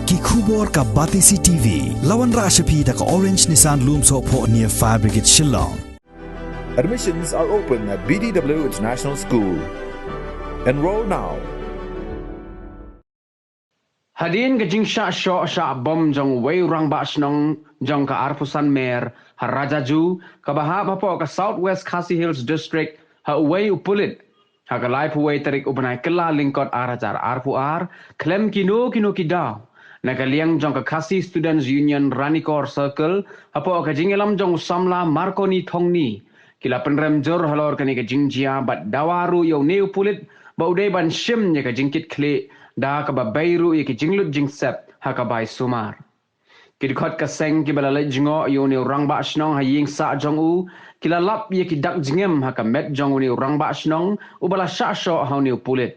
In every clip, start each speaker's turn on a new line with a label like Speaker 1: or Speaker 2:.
Speaker 1: Ki khubor ka Batisi TV. Lawan Rashapi da ka Orange Nissan Lumso po near Fire Brigade Shillong.
Speaker 2: Admissions are open at BDW International School. Enroll now.
Speaker 3: Hadin gajing sya bom jong wei rang ba snong jong ka arpusan mer harajaju ka baha po ka Southwest Khasi Hills District ha wei upulit ha ka lai puwei tarik ubanai kela lingkot arajar arpuar klem kino kidaw na kaliang jong ka Khasi Students Union Ranikor Circle ha po ka jingelam jong samla Marconi Thongni kila penrem jor halor kani ka jingjia bat dawaru yo ne upulit ba udai ban shim nya ka jingkit kle da ka ba bayru ye ki jinglut jingsep ha ka bai sumar kidkhot ka seng ki bala jingo yo ne rang ba snong ha ying sa jong u kila lap ye ki dak jingem ha ka met jong ne rang ba snong u bala sha sho ha ne pulit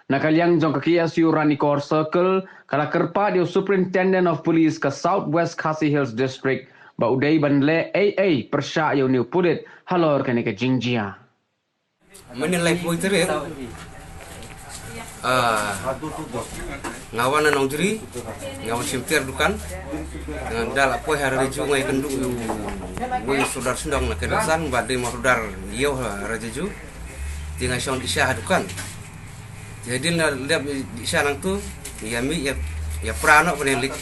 Speaker 3: nakaliang jong ka KSU Ranikor Circle kala kerpa dia Superintendent of Police ka Southwest Khasi Hills District ba udai ban le AA persya yo ne pulit halor ka ne ka jingjia
Speaker 4: menilai poiteri ngawan nang diri ngawan simtir dukan dengan dalak poi hari ju ngai kendu we sudar sendang na kedasan badai marudar yo rajeju tingai son isya dukan jadi na liap isya nang tu yami ya prano penelik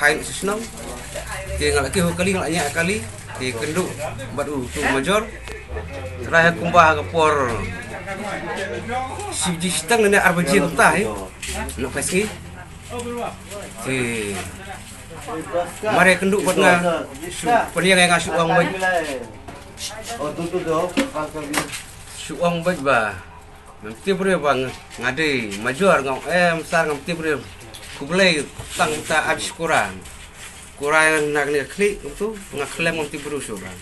Speaker 4: hain sisnong tingal ki hokali ngalanya kali ti kendu badu tu major raya kumbah ke por si jistang ni arba cinta no peski si mari kenduk buat nga peniang yang ngasuk uang baik suang baik ba mesti boleh bang ngade major ngau sar mesti boleh kublai tang ta habis kurang nak ni klik tu ngaklem mesti berusuh bang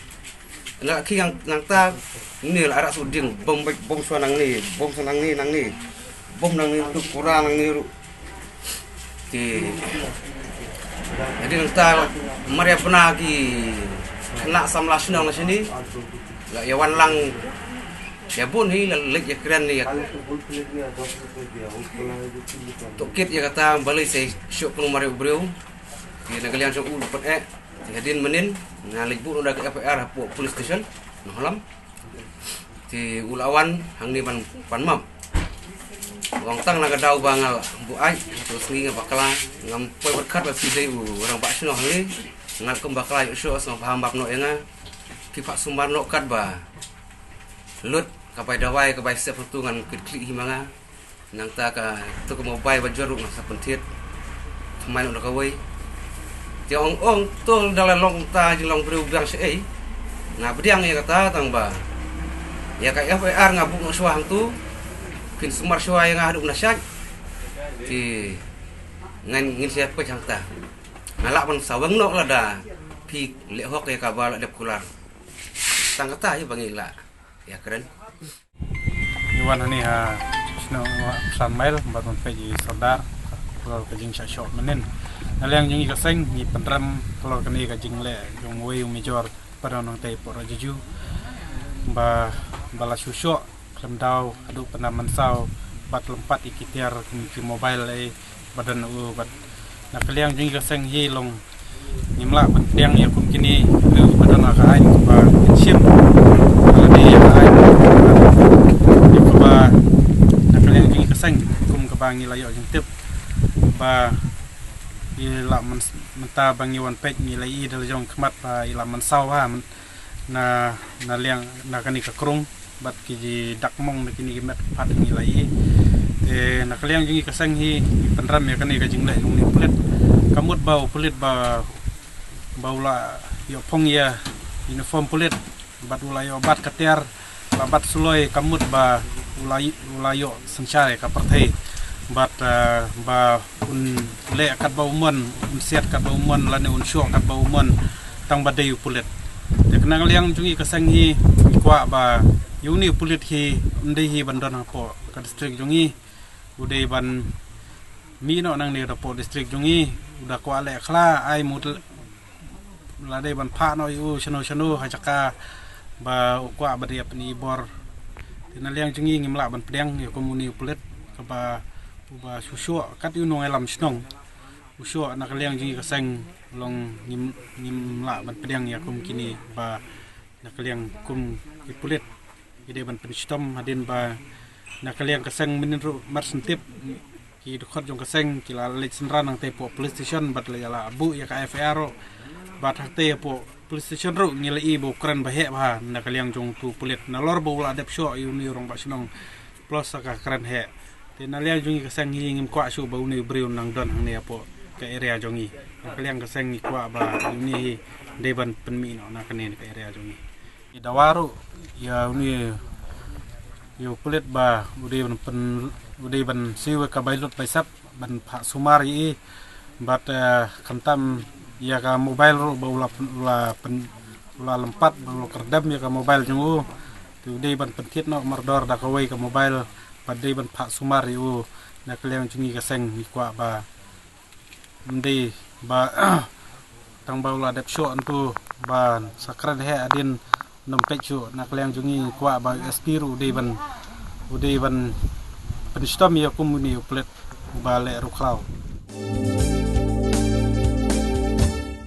Speaker 4: nak ki yang nang ta ni la arak suding bom suanang ni bom nang ni tu kurang nang ni ti jadi nang ta mari pernah ki nak samla sunang na sini la yawan lang ya bun hi lek ya keren ni tokit ya kata balai saya syuk kelumar beliau di negalian syuk dapat hadin menin ngalik bu udah ke FPR police station malam di ulawan hang ni pan mam wong tang naga dau bangal bu ai terus ngi bakala ngam poi berkat ba sidai orang bak sino hang ni ngal kem bakala yo so paham bab no enga ki pak sumbar no kat ba lut kapai dawai kapai sep tu ngan klik himanga nang ta ka tu ko mobile bajor na sa pentit main udah kawai tiang ong tol dalam long ta jelong berubah sei na bediang ya kata tang ba ya ka FPR ngabuk no suang tu kin sumar suang yang haduk nasyak ti ngan ngin siap pe cang ta ngalak pan sawang no la da pi le hok ya ka ba la dep kular tang kata ya bangila ya keren
Speaker 5: Iwan ni ha sno samail baton pe ji sadar kalau kajing syok menen Naliang yang ikaseng ni penram kalau kini kajing le yang wei major pada nong tei por juju ba bala susuk klemdau adu penaman sau bat lompat ikitiar ki mobile badan bat nak kaliang jing ikaseng hi long nimla yang ya kum kini badan akain ba sim ni akain ba nak kaliang jing ikaseng kum kebangi layo jing tip ba ila menta bangiwan pek nilai dal jong kemat pa ila mensau ha na liang na kani ka krung bat ki dakmong na kini gemet pat nilai na kaliang jingi kasang hi penram ya kani ka jingle ni pulit kamut bau pulit baula yo pong ya uniform pulit bat ulayo bat katiar bat suloi kamut ba ulayo sensyai ka partai bat ba un le kat ba umon un siat kat ba umon lane un syok kat ba umon tang badai pulit de kenang liang jungi kasang hi kwa ba yuni pulit hi ndai hi bandon po ka district jungi udai ban mi no nang ni po district jungi udah kwa le khla ai mut la dai ban pha no yu chano ha chaka ba kwa ba dia pani bor tinal liang jungi ngimla ban pedang ya komuni pulit ka ba susu kat yu nong elam snong usyo nak liang jungi kaseng long ngim la ban pedang ya kum kini ba nak liang kum ipulit ide ban penistom hadin ba nak liang kaseng minru mar sentip ki dokot jong kaseng kila lek senran nang tepo police station bat la abu ya ka FR bat harte po police station ro ngilai bo kran ba he ba nak liang jong tu pulit na lor bo la dep syo yu ni rong ba sinong plus ka kran he te na liang jungi kaseng ngim kwa shu ba uni briun nang don hang ne po ke area jongi kalian keseng ikwa ba ini deban penmi no na kene ke area jongi dawaru ya uni yo kulit ba ude ban siwe ka bailut paisap ban pak sumari bat kantam ya ka mobile ro ba ula lempat ba ula kerdam ya ka mobile jongu tu ude ban pentit no mardor da kawai ka mobile pada ban pak sumari na kalian jongi keseng ikwa ba mende ba tang ba ula dep syo antu ba sakran he adin nompek syo nak liang jungi kwa ba aspiru de ban penistom ya komuni uplet ba le ruklau